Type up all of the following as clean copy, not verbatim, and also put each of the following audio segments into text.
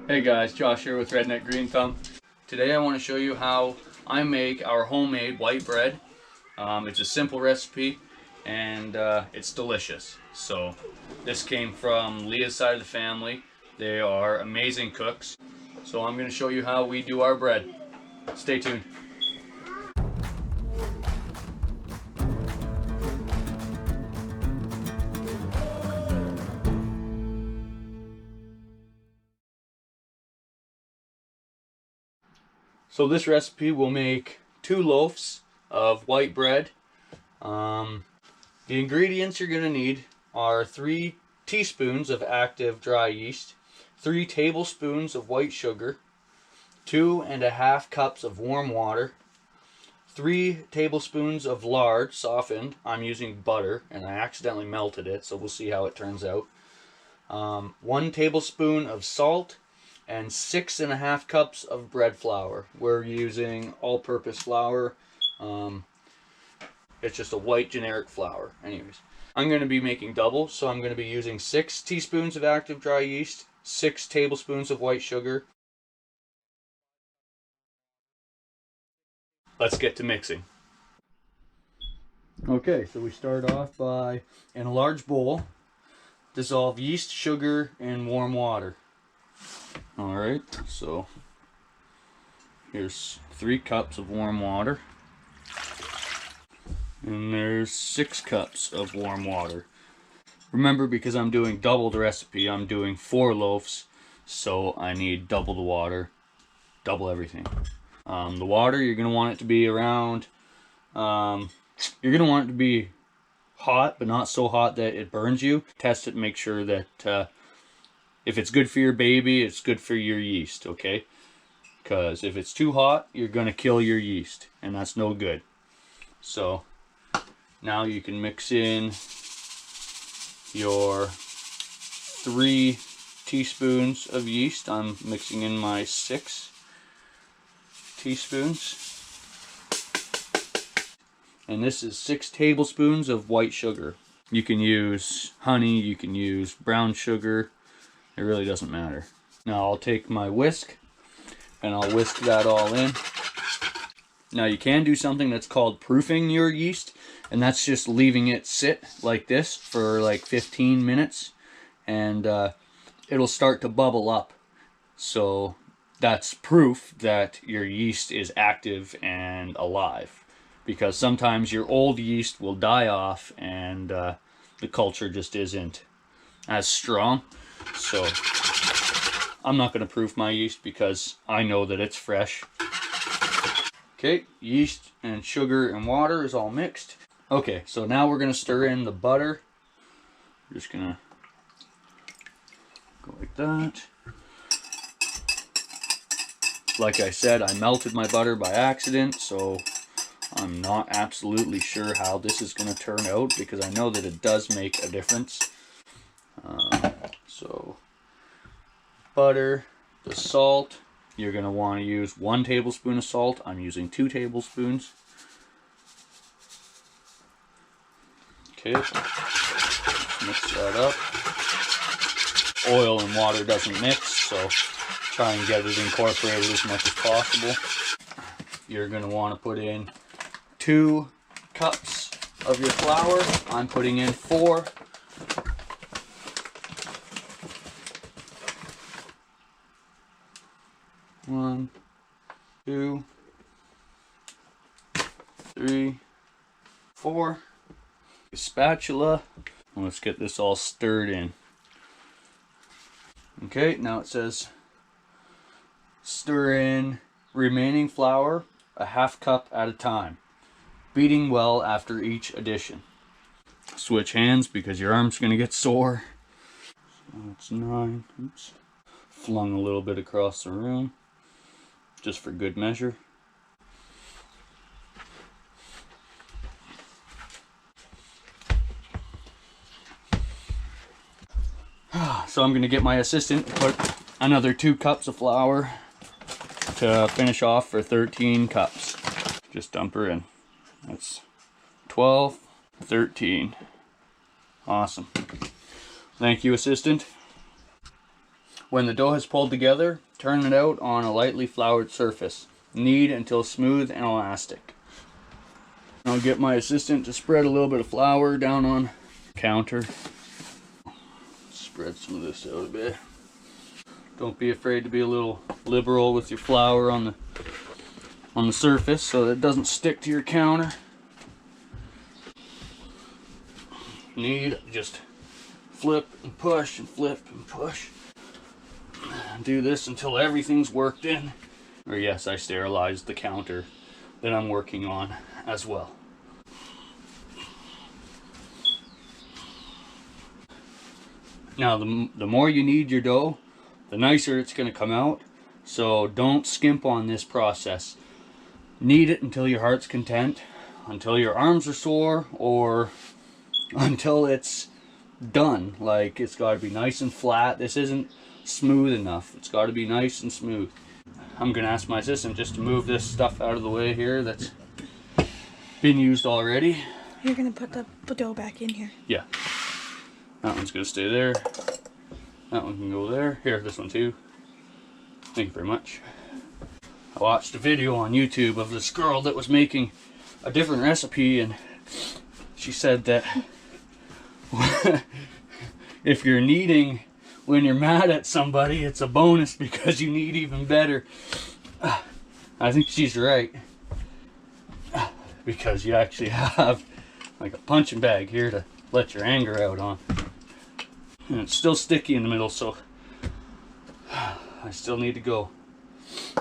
Hey guys, Josh here with RedNeck GreenThumb. Today I want to show you how I make our homemade white bread. It's a simple recipe and it's delicious. So this came from Leah's side of the family. They are amazing cooks. So I'm going to show you how we do our bread. Stay tuned. So this recipe will make 2 loaves of white bread. The ingredients you're going to need are 3 teaspoons of active dry yeast, 3 tablespoons of white sugar, 2½ cups of warm water, 3 tablespoons of lard softened. I'm using butter and I accidentally melted it, so we'll see how it turns out. 1 tablespoon of salt, and 6½ cups of bread flour. We're using all-purpose flour. It's just a white generic flour. Anyways, I'm going to be making double, so I'm going to be using 6 teaspoons of active dry yeast, 6 tablespoons of white sugar. Let's get to mixing. Okay, so we start off by, in a large bowl, dissolve yeast, sugar, and warm water. Alright, so here's 3 cups of warm water. And there's 6 cups of warm water. Remember, because I'm doing double the recipe, I'm doing 4 loaves, so I need double the water, double everything. The water, you're going to want it to be around, you're going to want it to be hot, but not so hot that it burns you. Test it and make sure that if it's good for your baby, it's good for your yeast, okay? Because if it's too hot, you're going to kill your yeast, and that's no good. So now you can mix in your 3 teaspoons of yeast. I'm mixing in my 6 teaspoons. And this is 6 tablespoons of white sugar. You can use honey, you can use brown sugar. It really doesn't matter. Now I'll take my whisk and I'll whisk that all in. Now you can do something that's called proofing your yeast, and that's just leaving it sit like this for like 15 minutes and it'll start to bubble up. So that's proof that your yeast is active and alive, because sometimes your old yeast will die off and the culture just isn't as strong. So I'm not going to proof my yeast because I know that it's fresh. Okay, yeast and sugar and water is all mixed. Okay, so now we're going to stir in the butter. We're just going to go like that. Like I said, I melted my butter by accident, so I'm not absolutely sure how this is going to turn out, because I know that it does make a difference. So butter, the salt, you're going to want to use 1 tablespoon of salt. I'm using 2 tablespoons. Okay, mix that up. Oil and water doesn't mix, so try and get it incorporated as much as possible. You're going to want to put in 2 cups of your flour. I'm putting in 4. One, 2, 3, 4. A spatula. Let's get this all stirred in. Okay, now it says stir in remaining flour ½ cup at a time, beating well after each addition. Switch hands because your arm's going to get sore. So it's 9. Oops. Flung a little bit across the room, just for good measure. So I'm going to get my assistant to put another 2 cups of flour to finish off for 13 cups. Just dump her in. That's 12, 13. Awesome. Thank you, assistant. When the dough has pulled together, turn it out on a lightly floured surface. Knead until smooth and elastic. I'll get my assistant to spread a little bit of flour down on the counter. Spread some of this out a bit. Don't be afraid to be a little liberal with your flour on the surface so that it doesn't stick to your counter. Knead, just flip and push and flip and push. Do this until everything's worked in. Or yes, I sterilized the counter that I'm working on as well. Now the more you knead your dough, the nicer it's going to come out. So don't skimp on this process. Knead it until your heart's content, until your arms are sore, or until it's done. Like, it's got to be nice and flat. This isn't smooth enough. It's got to be nice and smooth. I'm going to ask my assistant just to move this stuff out of the way here that's been used already. You're going to put the dough back in here. Yeah. That one's going to stay there. That one can go there. Here, this one too. Thank you very much. I watched a video on YouTube of this girl that was making a different recipe, and she said that if you're kneading when you're mad at somebody, it's a bonus because you knead even better. I think she's right, because you actually have like a punching bag here to let your anger out on. And it's still sticky in the middle, so I still need to go.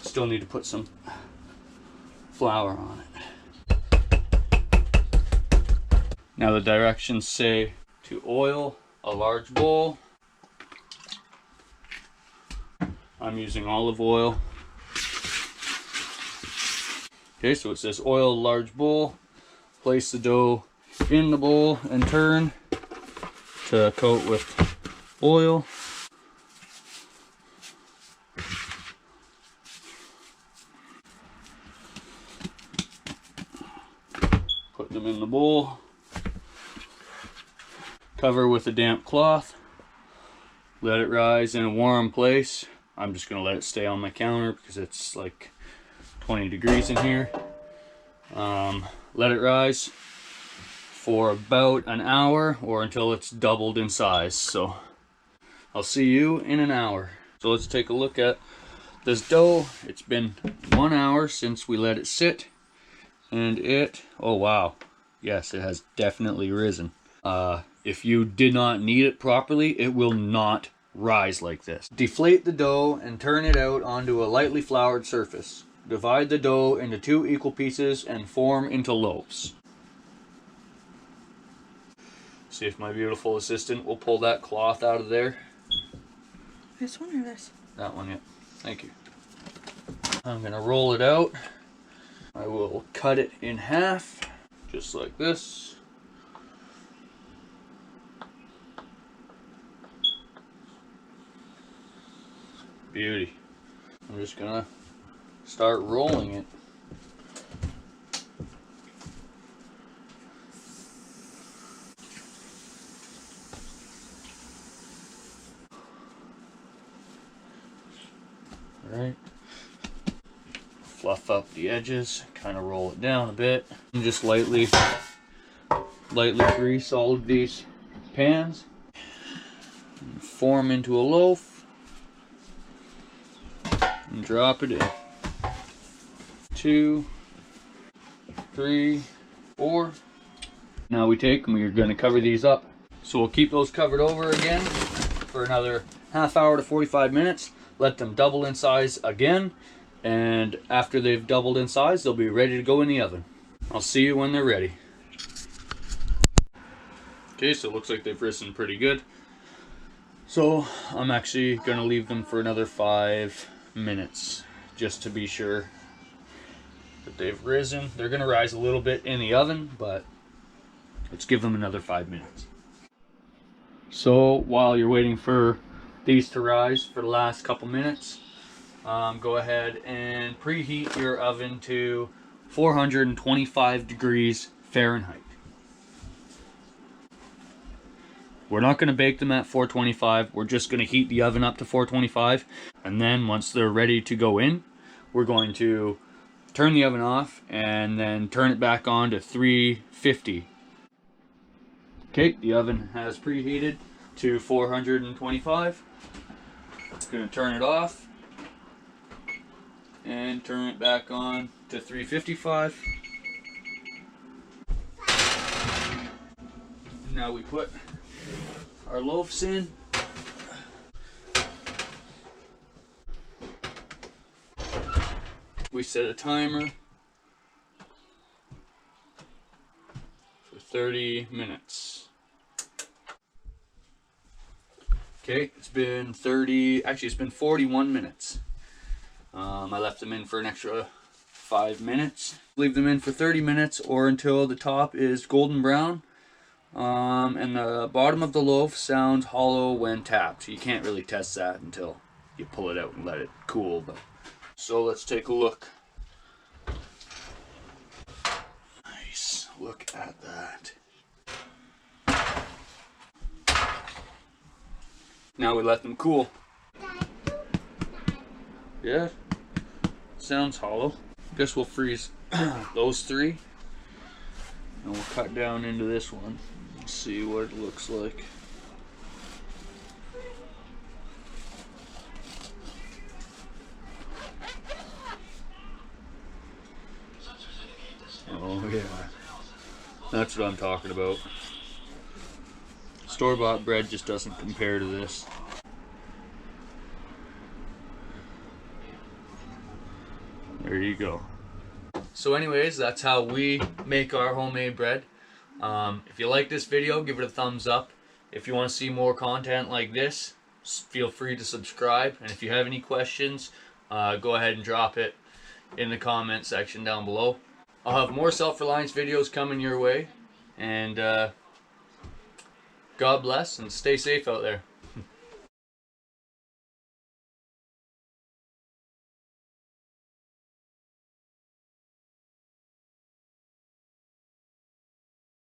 Still need to put some flour on it. Now the directions say to oil a large bowl. I'm using olive oil. Okay, so it says oil a large bowl. Place the dough in the bowl and turn to coat with oil. Put them in the bowl. Cover with a damp cloth. Let it rise in a warm place. I'm just going to let it stay on my counter because it's like 20 degrees in here. Let it rise for about an hour or until it's doubled in size. So I'll see you in an hour. So let's take a look at this dough. It's been 1 hour since we let it sit, and oh wow, yes, it has definitely risen. If you did not knead it properly, it will not rise like this. Deflate the dough and turn it out onto a lightly floured surface. Divide the dough into 2 equal pieces and form into loaves. See if my beautiful assistant will pull that cloth out of there. This one or this? That one, yeah. Thank you. I'm gonna roll it out. I will cut it in half, just like this. Beauty. I'm just gonna start rolling it. Alright. Fluff up the edges, kind of roll it down a bit, and just lightly grease all of these pans. And form into a loaf. And drop it in. 2, 3, 4. Now we take and we're going to cover these up. So we'll keep those covered over again for another half hour to 45 minutes. Let them double in size again. And after they've doubled in size, they'll be ready to go in the oven. I'll see you when they're ready. Okay, so it looks like they've risen pretty good. So I'm actually going to leave them for another 5 minutes just to be sure that they've risen. They're going to rise a little bit in the oven, but let's give them another 5 minutes. So while you're waiting for these to rise for the last couple minutes, go ahead and preheat your oven to 425 degrees Fahrenheit. We're not going to bake them at 425. We're just going to heat the oven up to 425. And then once they're ready to go in, we're going to turn the oven off and then turn it back on to 350. Okay, the oven has preheated to 425. Just going to turn it off and turn it back on to 355. Now we put our loaves in. We set a timer for 30 minutes. Okay, it's been 41 minutes. I left them in for an extra 5 minutes. Leave them in for 30 minutes or until the top is golden brown. And the bottom of the loaf sounds hollow when tapped. You can't really test that until you pull it out and let it cool. So let's take a look. Nice, look at that. Now we let them cool. Yeah, sounds hollow. Guess we'll freeze those 3. And we'll cut down into this one. See what it looks like. Oh yeah, that's what I'm talking about. Store-bought bread just doesn't compare to this. There you go. So anyways, that's how we make our homemade bread. If you like this video, give it a thumbs up. If you want to see more content like this, feel free to subscribe. And if you have any questions, go ahead and drop it in the comment section down below. I'll have more self-reliance videos coming your way. And God bless and stay safe out there.